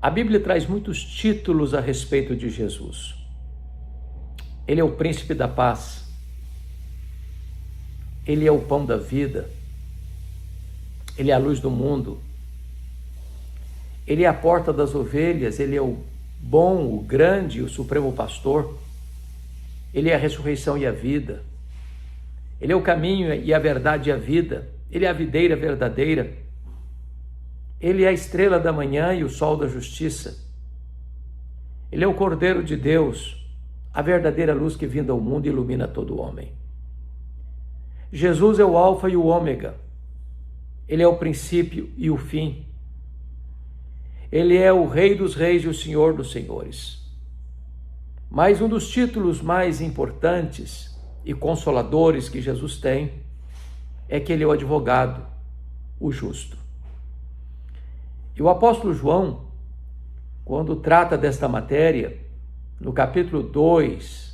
A Bíblia traz muitos títulos a respeito de Jesus. Ele é o príncipe da paz. Ele é o pão da vida. Ele é a luz do mundo. Ele é a porta das ovelhas. Ele é o bom, o grande, o supremo pastor. Ele é a ressurreição e a vida. Ele é o caminho e a verdade e a vida. Ele é a videira verdadeira. Ele é a estrela da manhã e o sol da justiça. Ele é o Cordeiro de Deus, a verdadeira luz que vinda ao mundo ilumina todo homem. Jesus é o alfa e o ômega. Ele é o princípio e o fim. Ele é o Rei dos reis e o Senhor dos senhores. Mas um dos títulos mais importantes e consoladores que Jesus tem é que ele é o advogado, o justo. E o apóstolo João, quando trata desta matéria, no capítulo 2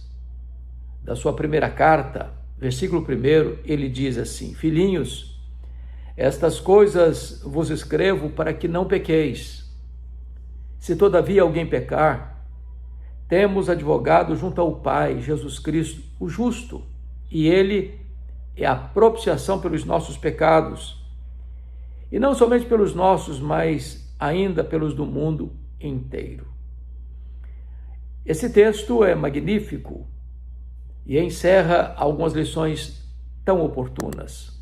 da sua primeira carta, versículo 1, ele diz assim: Filhinhos, estas coisas vos escrevo para que não pequeis. Se todavia alguém pecar, temos advogado junto ao Pai, Jesus Cristo, o justo, e ele é a propiciação pelos nossos pecados, e não somente pelos nossos, mas ainda pelos do mundo inteiro. Esse texto é magnífico e encerra algumas lições tão oportunas.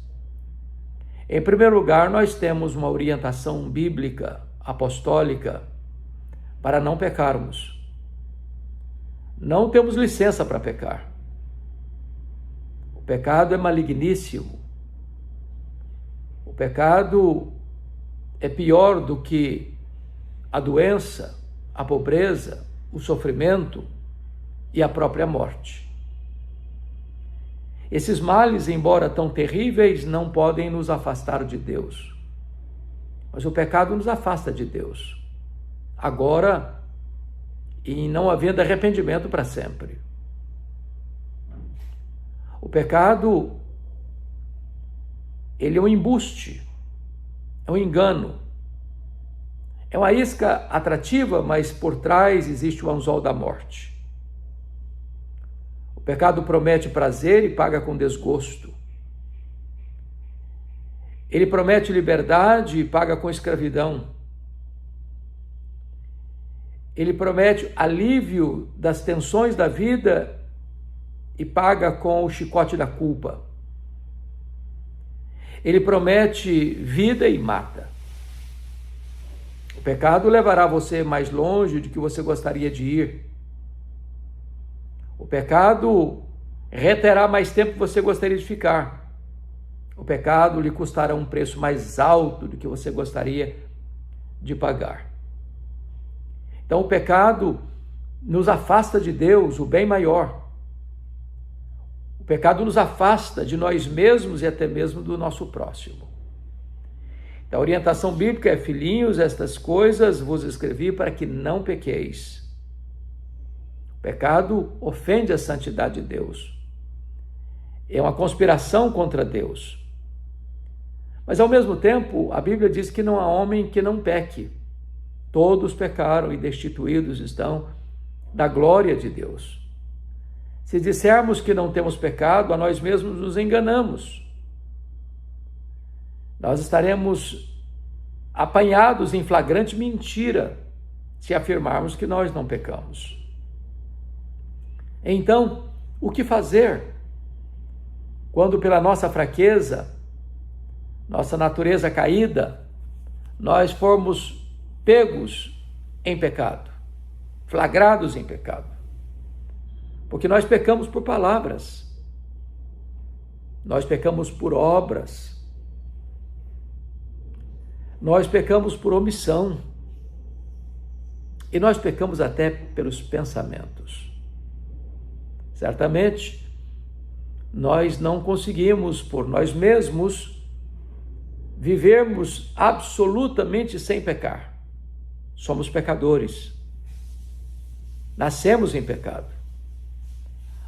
Em primeiro lugar, nós temos uma orientação bíblica, apostólica, para não pecarmos. Não temos licença para pecar. O pecado é maligníssimo. O pecado é pior do que a doença, a pobreza, o sofrimento e a própria morte. Esses males, embora tão terríveis, não podem nos afastar de Deus. Mas o pecado nos afasta de Deus. Agora, e não havendo arrependimento para sempre. O pecado, ele é um embuste, é um engano. É uma isca atrativa, mas por trás existe o anzol da morte. O pecado promete prazer e paga com desgosto. Ele promete liberdade e paga com escravidão. Ele promete alívio das tensões da vida e paga com o chicote da culpa. Ele promete vida e mata. O pecado levará você mais longe do que você gostaria de ir. O pecado reterá mais tempo que você gostaria de ficar. O pecado lhe custará um preço mais alto do que você gostaria de pagar. Então, o pecado nos afasta de Deus, o bem maior. O pecado nos afasta de nós mesmos e até mesmo do nosso próximo. Então, a orientação bíblica é: filhinhos, estas coisas vos escrevi para que não pequeis. O pecado ofende a santidade de Deus. É uma conspiração contra Deus. Mas, ao mesmo tempo, a Bíblia diz que não há homem que não peque. Todos pecaram e destituídos estão da glória de Deus. Se dissermos que não temos pecado, a nós mesmos nos enganamos. Nós estaremos apanhados em flagrante mentira se afirmarmos que nós não pecamos. Então, o que fazer quando pela nossa fraqueza, nossa natureza caída, nós formos pegos em pecado, flagrados em pecado? Porque nós pecamos por palavras, nós pecamos por obras, nós pecamos por omissão e nós pecamos até pelos pensamentos. Certamente, nós não conseguimos por nós mesmos vivermos absolutamente sem pecar. Somos pecadores. Nascemos em pecado.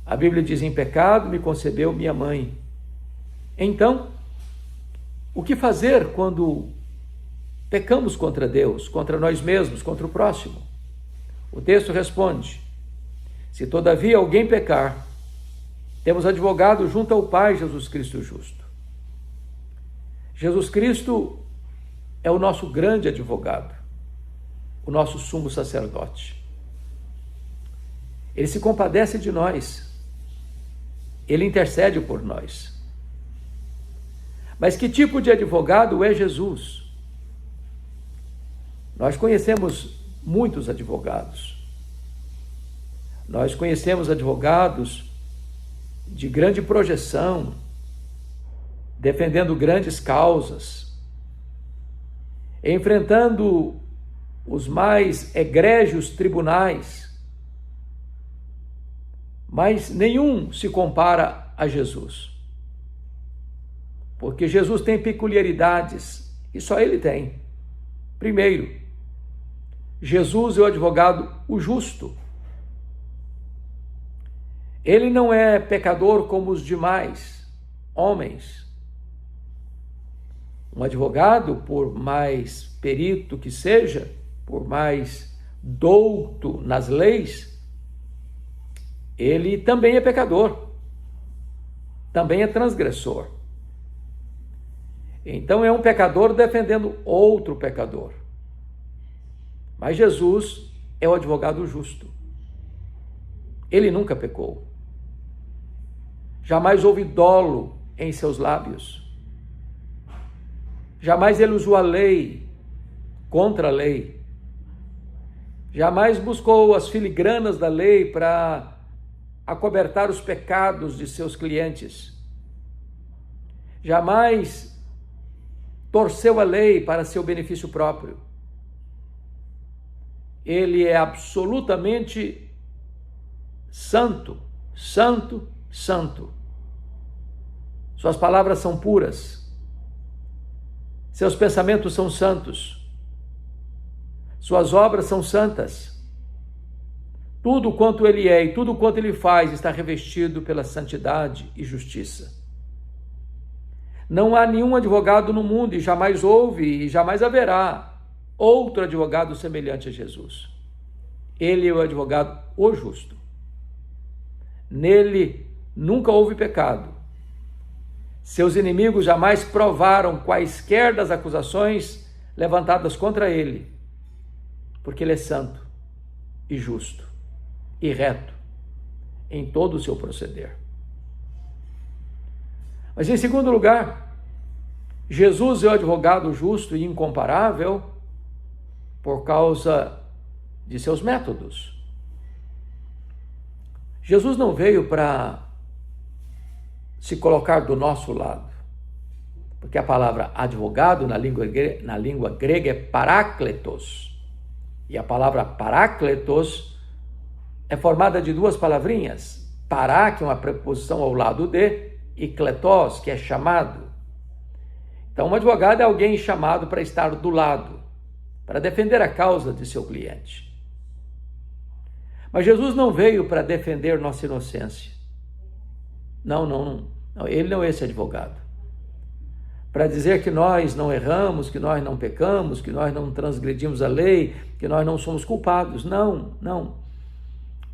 A Bíblia diz: em pecado me concebeu minha mãe. Então, o que fazer quando pecamos contra Deus, contra nós mesmos, contra o próximo. O texto responde: se todavia alguém pecar, temos advogado junto ao Pai, Jesus Cristo justo. Jesus Cristo é o nosso grande advogado, o nosso sumo sacerdote. Ele se compadece de nós, ele intercede por nós. Mas que tipo de advogado é Jesus? Nós conhecemos muitos advogados. Nós conhecemos advogados de grande projeção, defendendo grandes causas, enfrentando os mais egrégios tribunais. Mas nenhum se compara a Jesus. Porque Jesus tem peculiaridades e só ele tem. Primeiro, Jesus é o advogado, o justo. Ele não é pecador como os demais homens. Um advogado, por mais perito que seja, por mais douto nas leis, ele também é pecador, também é transgressor. Então é um pecador defendendo outro pecador. Mas Jesus é o advogado justo. Ele nunca pecou. Jamais houve dolo em seus lábios. Jamais ele usou a lei contra a lei. Jamais buscou as filigranas da lei para acobertar os pecados de seus clientes. Jamais torceu a lei para seu benefício próprio. Ele é absolutamente santo, santo, santo. Suas palavras são puras. Seus pensamentos são santos. Suas obras são santas. Tudo quanto ele é e tudo quanto ele faz está revestido pela santidade e justiça. Não há nenhum advogado no mundo, e jamais houve e jamais haverá outro advogado semelhante a Jesus. Ele é o advogado, o justo. Nele nunca houve pecado. Seus inimigos jamais provaram quaisquer das acusações levantadas contra ele, porque ele é santo e justo e reto em todo o seu proceder. Mas em segundo lugar, Jesus é o advogado justo e incomparável por causa de seus métodos. Jesus não veio para se colocar do nosso lado, porque a palavra advogado na língua grega é parácletos, e a palavra parácletos é formada de duas palavrinhas, pará, que é uma preposição ao lado de, e kletos, que é chamado. Então, um advogado é alguém chamado para estar do lado, para defender a causa de seu cliente. Mas Jesus não veio para defender nossa inocência. Não, ele não é esse advogado. Para dizer que nós não erramos, que nós não pecamos, que nós não transgredimos a lei, que nós não somos culpados. Não.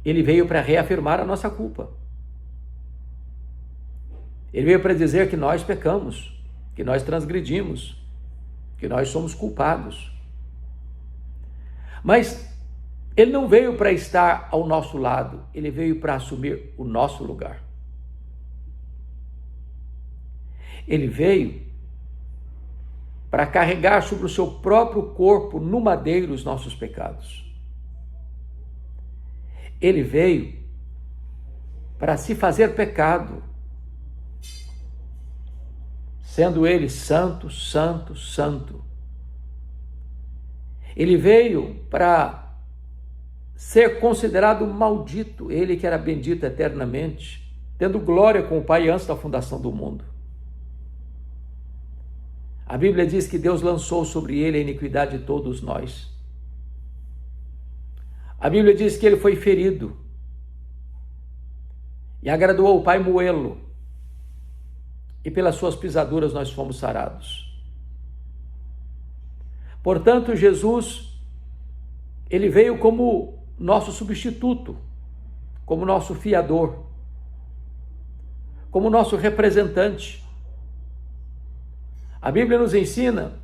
Ele veio para reafirmar a nossa culpa. Ele veio para dizer que nós pecamos, que nós transgredimos, que nós somos culpados. Mas ele não veio para estar ao nosso lado, ele veio para assumir o nosso lugar. Ele veio para carregar sobre o seu próprio corpo no madeiro os nossos pecados. Ele veio para se fazer pecado, sendo ele santo, santo, santo. Ele veio para ser considerado maldito, ele que era bendito eternamente, tendo glória com o Pai antes da fundação do mundo. A Bíblia diz que Deus lançou sobre ele a iniquidade de todos nós. A Bíblia diz que ele foi ferido e agradou ao Pai moê-lo, e pelas suas pisaduras nós fomos sarados. Portanto, Jesus, ele veio como nosso substituto, como nosso fiador, como nosso representante. A Bíblia nos ensina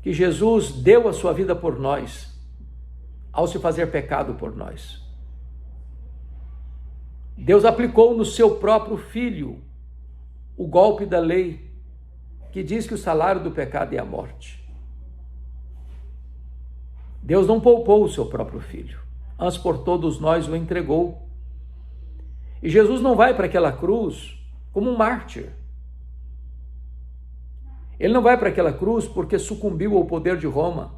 que Jesus deu a sua vida por nós, ao se fazer pecado por nós. Deus aplicou no seu próprio Filho o golpe da lei, que diz que o salário do pecado é a morte. Deus não poupou o seu próprio Filho, antes por todos nós o entregou. E Jesus não vai para aquela cruz como um mártir. Ele não vai para aquela cruz porque sucumbiu ao poder de Roma.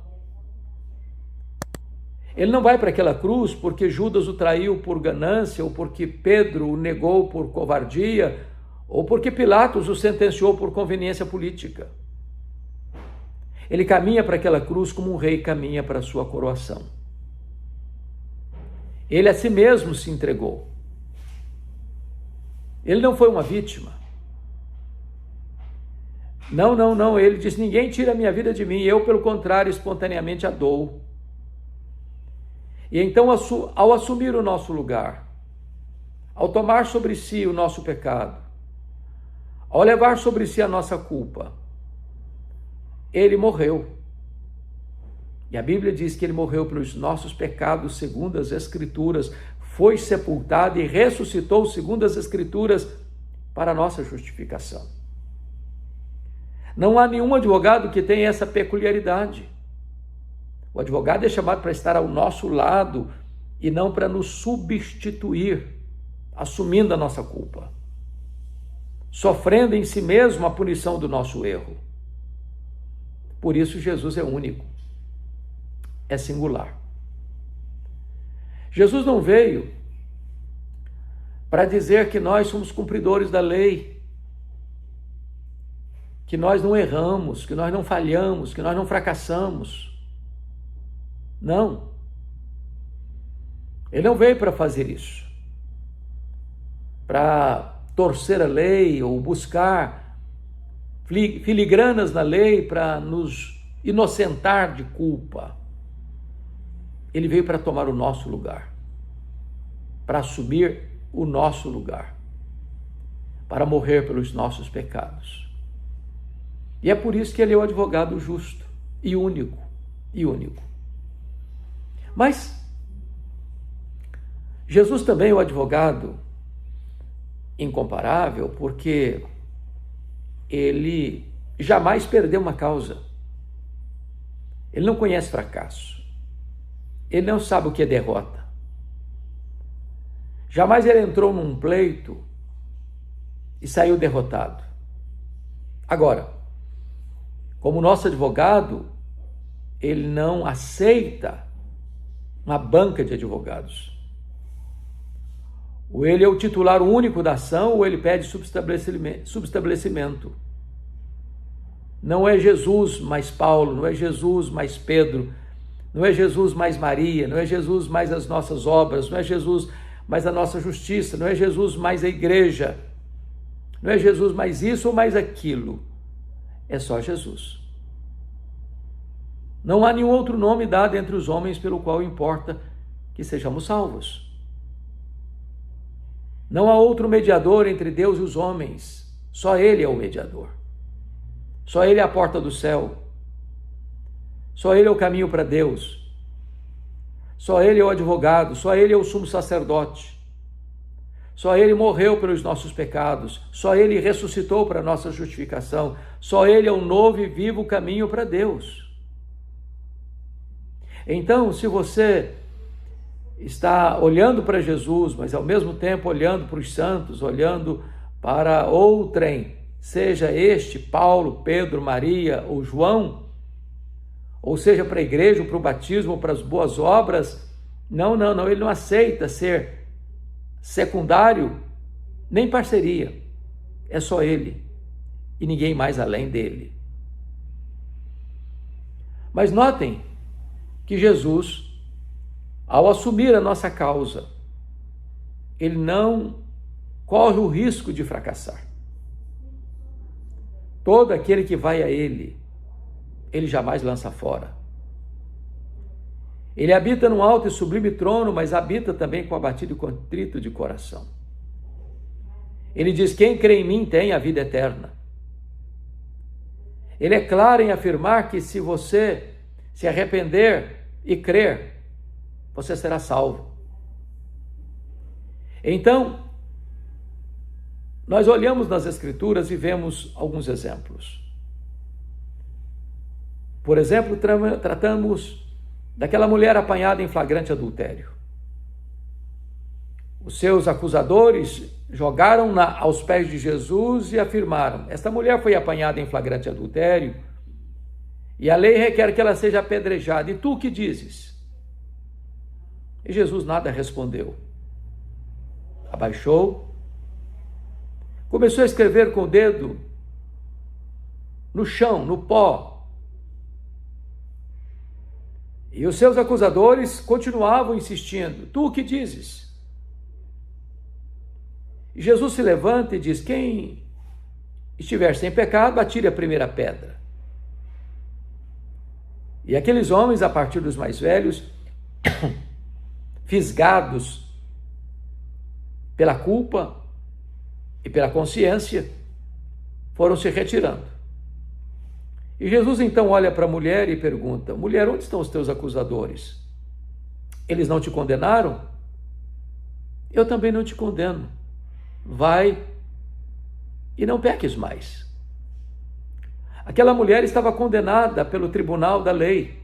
Ele não vai para aquela cruz porque Judas o traiu por ganância, ou porque Pedro o negou por covardia, ou porque Pilatos o sentenciou por conveniência política. Ele caminha para aquela cruz como um rei caminha para a sua coroação. Ele a si mesmo se entregou. Ele não foi uma vítima. Não, ele diz: ninguém tira a minha vida de mim, eu, pelo contrário, espontaneamente a dou. E então, ao assumir o nosso lugar, ao tomar sobre si o nosso pecado, ao levar sobre si a nossa culpa, ele morreu. E a Bíblia diz que ele morreu pelos nossos pecados, segundo as Escrituras, foi sepultado e ressuscitou, segundo as Escrituras, para a nossa justificação. Não há nenhum advogado que tenha essa peculiaridade. O advogado é chamado para estar ao nosso lado e não para nos substituir, assumindo a nossa culpa, sofrendo em si mesmo a punição do nosso erro. Por isso Jesus é único, é singular. Jesus não veio para dizer que nós somos cumpridores da lei, que nós não erramos, que nós não falhamos, que nós não fracassamos. Não. Ele não veio para fazer isso, para torcer a lei ou buscar filigranas na lei para nos inocentar de culpa. Ele veio para tomar o nosso lugar, para assumir o nosso lugar, para morrer pelos nossos pecados. E é por isso que ele é o advogado justo e único, Mas Jesus também é o advogado incomparável, porque ele jamais perdeu uma causa. Ele não conhece fracasso. Ele não sabe o que é derrota. Jamais ele entrou num pleito e saiu derrotado. Agora, como nosso advogado, ele não aceita uma banca de advogados. Ou ele é o titular único da ação, ou ele pede subestabelecimento. Não é Jesus mais Paulo, não é Jesus mais Pedro, não é Jesus mais Maria, não é Jesus mais as nossas obras, não é Jesus mais a nossa justiça, não é Jesus mais a igreja, não é Jesus mais isso ou mais aquilo. É só Jesus. Não há nenhum outro nome dado entre os homens pelo qual importa que sejamos salvos. Não há outro mediador entre Deus e os homens. Só Ele é o mediador. Só Ele é a porta do céu. Só Ele é o caminho para Deus. Só Ele é o advogado. Só Ele é o sumo sacerdote. Só Ele morreu pelos nossos pecados. Só Ele ressuscitou para a nossa justificação. Só Ele é o novo e vivo caminho para Deus. Então, se você está olhando para Jesus, mas ao mesmo tempo olhando para os santos, olhando para outrem, seja este Paulo, Pedro, Maria ou João, ou seja para a igreja, ou para o batismo, ou para as boas obras, não, ele não aceita ser secundário, nem parceria, é só ele e ninguém mais além dele. Mas notem que Jesus, ao assumir a nossa causa, ele não corre o risco de fracassar. Todo aquele que vai a ele, ele jamais lança fora. Ele habita num alto e sublime trono, mas habita também com abatido e contrito de coração. Ele diz: quem crê em mim tem a vida eterna. Ele é claro em afirmar que se você se arrepender e crer, você será salvo. Então, nós olhamos nas Escrituras e vemos alguns exemplos. Por exemplo, tratamos daquela mulher apanhada em flagrante adultério. Os seus acusadores jogaram-na aos pés de Jesus e afirmaram: esta mulher foi apanhada em flagrante adultério e a lei requer que ela seja apedrejada. E tu o que dizes? E Jesus nada respondeu. Abaixou, começou a escrever com o dedo no chão, no pó. E os seus acusadores continuavam insistindo: tu o que dizes? E Jesus se levanta e diz: quem estiver sem pecado, atire a primeira pedra. E aqueles homens, a partir dos mais velhos, fisgados pela culpa e pela consciência, foram se retirando. E Jesus então olha para a mulher e pergunta: mulher, onde estão os teus acusadores? Eles não te condenaram? Eu também não te condeno. Vai e não peques mais. Aquela mulher estava condenada pelo tribunal da lei.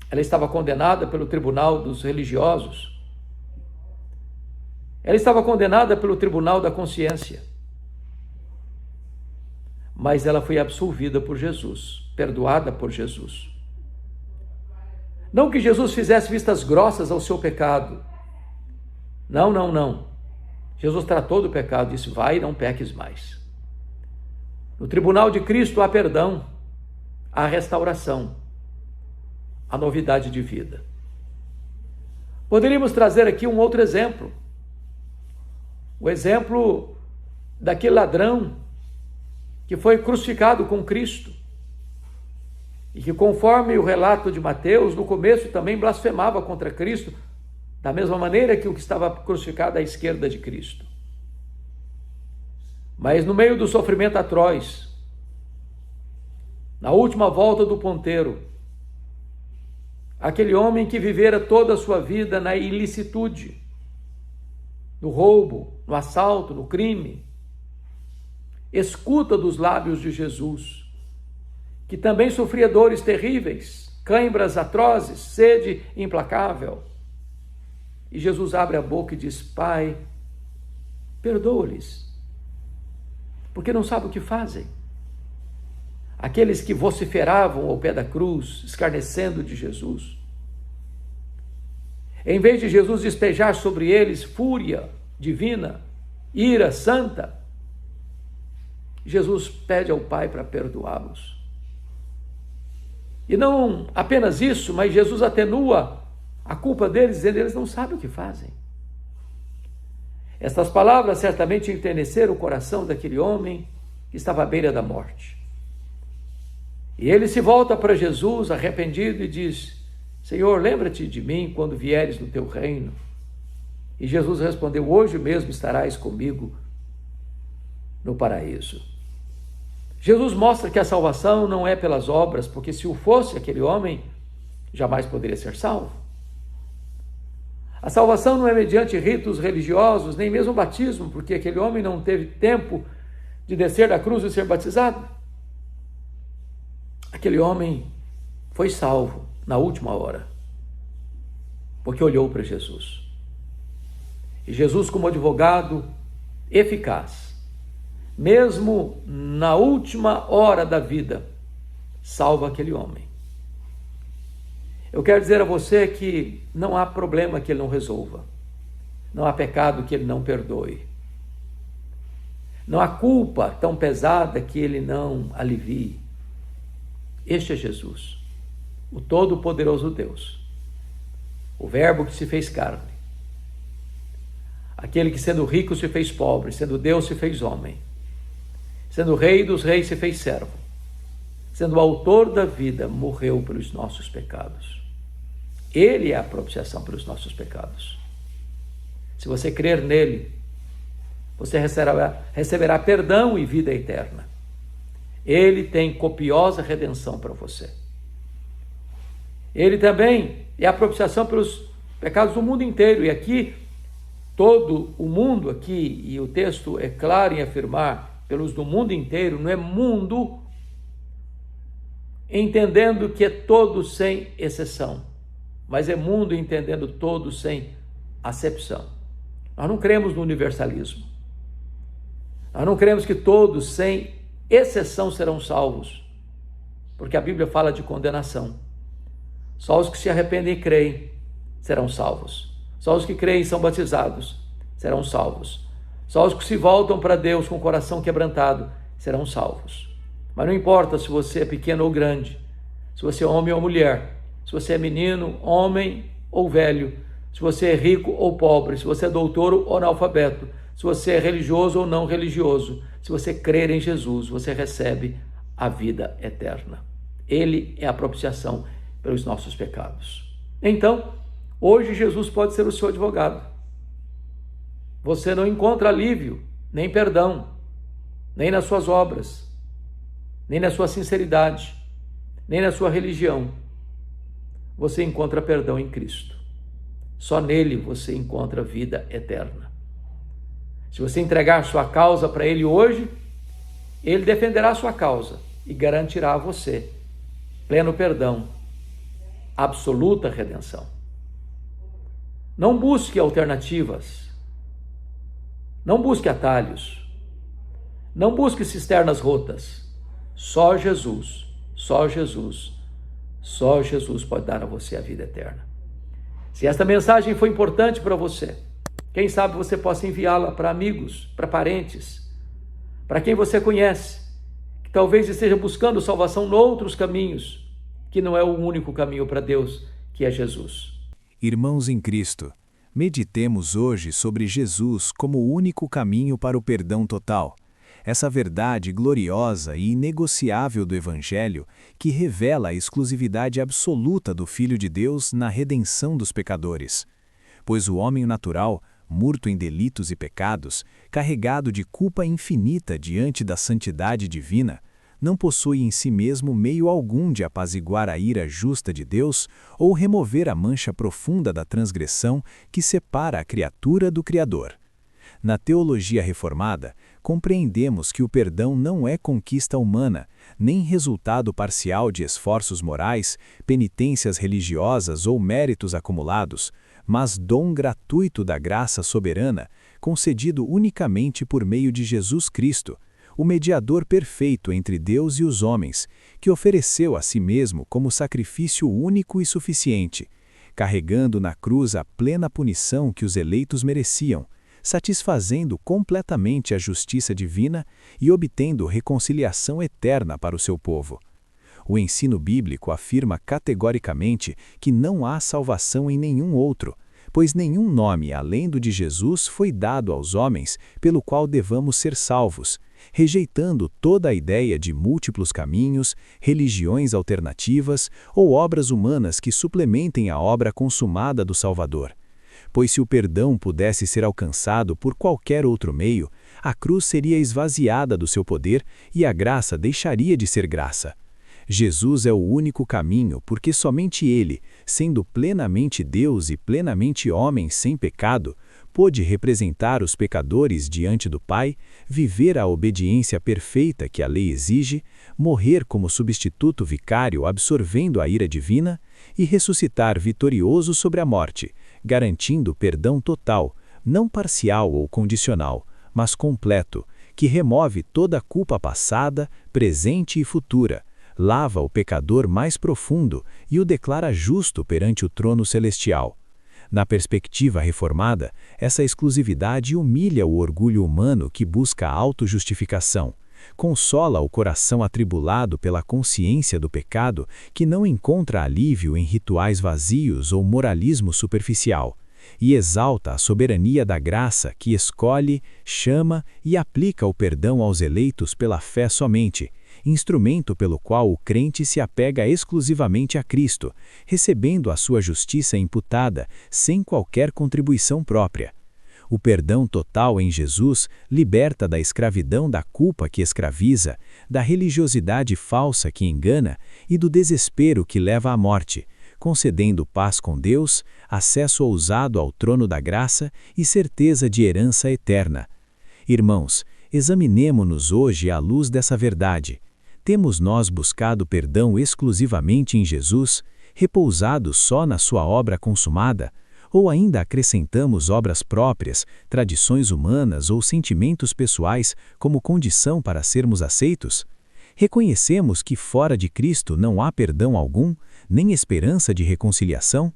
Ela estava condenada pelo tribunal dos religiosos. Ela estava condenada pelo tribunal da consciência. Mas ela foi absolvida por Jesus, perdoada por Jesus. Não que Jesus fizesse vistas grossas ao seu pecado. Não. Jesus tratou do pecado e disse: vai e não peques mais. No tribunal de Cristo há perdão, há restauração, há novidade de vida. Poderíamos trazer aqui um outro exemplo. O exemplo daquele ladrão que foi crucificado com Cristo e que, conforme o relato de Mateus, no começo também blasfemava contra Cristo, da mesma maneira que o que estava crucificado à esquerda de Cristo. Mas no meio do sofrimento atroz, na última volta do ponteiro, aquele homem que vivera toda a sua vida na ilicitude, no roubo, no assalto, no crime, escuta dos lábios de Jesus, que também sofria dores terríveis, cãibras atrozes, sede implacável. E Jesus abre a boca e diz: Pai, perdoa-lhes, porque não sabem o que fazem. Aqueles que vociferavam ao pé da cruz, escarnecendo de Jesus. Em vez de Jesus despejar sobre eles fúria divina, ira santa, Jesus pede ao Pai para perdoá-los. E não apenas isso, mas Jesus atenua a culpa deles, dizendo: eles não sabem o que fazem. Estas palavras certamente enterneceram o coração daquele homem que estava à beira da morte. E ele se volta para Jesus arrependido e diz: Senhor, lembra-te de mim quando vieres no teu reino. E Jesus respondeu: hoje mesmo estarás comigo no paraíso. Jesus mostra que a salvação não é pelas obras, porque se o fosse, aquele homem jamais poderia ser salvo. A salvação não é mediante ritos religiosos, nem mesmo batismo, porque aquele homem não teve tempo de descer da cruz e ser batizado. Aquele homem foi salvo na última hora, porque olhou para Jesus. E Jesus, como advogado eficaz, mesmo na última hora da vida, salva aquele homem. Eu quero dizer a você que não há problema que ele não resolva. Não há pecado que ele não perdoe. Não há culpa tão pesada que ele não alivie. Este é Jesus, o Todo-Poderoso Deus, o Verbo que se fez carne, aquele que, sendo rico, se fez pobre, sendo Deus, se fez homem, sendo Rei dos reis, se fez servo, sendo o autor da vida, morreu pelos nossos pecados. Ele é a propiciação pelos nossos pecados. Se você crer nele, você receberá perdão e vida eterna. Ele tem copiosa redenção para você. Ele também é a propiciação pelos pecados do mundo inteiro. E aqui, todo o mundo aqui, e o texto é claro em afirmar, pelos do mundo inteiro, não é mundo, entendendo que é todo sem exceção, mas é mundo entendendo todo sem acepção. Nós não cremos no universalismo. Nós não cremos que todos, sem exceção, serão salvos, porque a Bíblia fala de condenação. Só os que se arrependem e creem serão salvos. Só os que creem e são batizados serão salvos. Só os que se voltam para Deus com o coração quebrantado serão salvos. Mas não importa se você é pequeno ou grande, se você é homem ou mulher, se você é menino, homem ou velho, se você é rico ou pobre, se você é doutor ou analfabeto, se você é religioso ou não religioso, se você crer em Jesus, você recebe a vida eterna. Ele é a propiciação pelos nossos pecados. Então, hoje Jesus pode ser o seu advogado. Você não encontra alívio, nem perdão, nem nas suas obras, nem na sua sinceridade, nem na sua religião. Você encontra perdão em Cristo. Só nele você encontra vida eterna. Se você entregar sua causa para Ele hoje, Ele defenderá a sua causa e garantirá a você pleno perdão, absoluta redenção. Não busque alternativas. Não busque atalhos. Não busque cisternas rotas. Só Jesus, só Jesus, só Jesus pode dar a você a vida eterna. Se esta mensagem foi importante para você, quem sabe você possa enviá-la para amigos, para parentes, para quem você conhece, que talvez esteja buscando salvação em outros caminhos, que não é o único caminho para Deus, que é Jesus. Irmãos em Cristo, meditemos hoje sobre Jesus como o único caminho para o perdão total. Essa verdade gloriosa e inegociável do Evangelho que revela a exclusividade absoluta do Filho de Deus na redenção dos pecadores. Pois o homem natural, morto em delitos e pecados, carregado de culpa infinita diante da santidade divina, não possui em si mesmo meio algum de apaziguar a ira justa de Deus ou remover a mancha profunda da transgressão que separa a criatura do Criador. Na teologia reformada, compreendemos que o perdão não é conquista humana, nem resultado parcial de esforços morais, penitências religiosas ou méritos acumulados, mas dom gratuito da graça soberana, concedido unicamente por meio de Jesus Cristo, o mediador perfeito entre Deus e os homens, que ofereceu a si mesmo como sacrifício único e suficiente, carregando na cruz a plena punição que os eleitos mereciam, satisfazendo completamente a justiça divina e obtendo reconciliação eterna para o seu povo. O ensino bíblico afirma categoricamente que não há salvação em nenhum outro, pois nenhum nome além do de Jesus foi dado aos homens pelo qual devamos ser salvos, rejeitando toda a ideia de múltiplos caminhos, religiões alternativas ou obras humanas que suplementem a obra consumada do Salvador. Pois se o perdão pudesse ser alcançado por qualquer outro meio, a cruz seria esvaziada do seu poder e a graça deixaria de ser graça. Jesus é o único caminho, porque somente Ele, sendo plenamente Deus e plenamente homem sem pecado, pôde representar os pecadores diante do Pai, viver a obediência perfeita que a lei exige, morrer como substituto vicário absorvendo a ira divina e ressuscitar vitorioso sobre a morte, garantindo perdão total, não parcial ou condicional, mas completo, que remove toda a culpa passada, presente e futura, lava o pecador mais profundo e o declara justo perante o trono celestial. Na perspectiva reformada, essa exclusividade humilha o orgulho humano que busca a autojustificação, consola o coração atribulado pela consciência do pecado que não encontra alívio em rituais vazios ou moralismo superficial, e exalta a soberania da graça que escolhe, chama e aplica o perdão aos eleitos pela fé somente, instrumento pelo qual o crente se apega exclusivamente a Cristo, recebendo a sua justiça imputada sem qualquer contribuição própria. O perdão total em Jesus liberta da escravidão da culpa que escraviza, da religiosidade falsa que engana e do desespero que leva à morte, concedendo paz com Deus, acesso ousado ao trono da graça e certeza de herança eterna. Irmãos, examinemo-nos hoje à luz dessa verdade. Temos nós buscado perdão exclusivamente em Jesus, repousado só na sua obra consumada? Ou ainda acrescentamos obras próprias, tradições humanas ou sentimentos pessoais como condição para sermos aceitos? Reconhecemos que fora de Cristo não há perdão algum, nem esperança de reconciliação?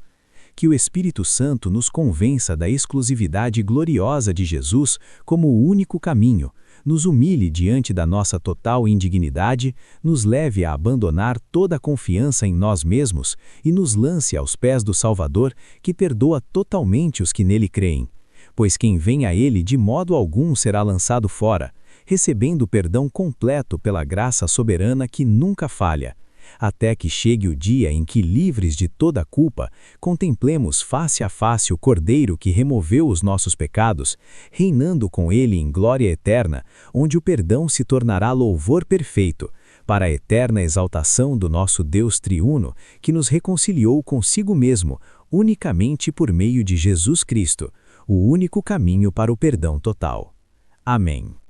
Que o Espírito Santo nos convença da exclusividade gloriosa de Jesus como o único caminho, nos humilhe diante da nossa total indignidade, nos leve a abandonar toda a confiança em nós mesmos e nos lance aos pés do Salvador, que perdoa totalmente os que nele creem. Pois quem vem a ele de modo algum será lançado fora, recebendo o perdão completo pela graça soberana que nunca falha. Até que chegue o dia em que, livres de toda a culpa, contemplemos face a face o Cordeiro que removeu os nossos pecados, reinando com ele em glória eterna, onde o perdão se tornará louvor perfeito, para a eterna exaltação do nosso Deus triuno, que nos reconciliou consigo mesmo, unicamente por meio de Jesus Cristo, o único caminho para o perdão total. Amém.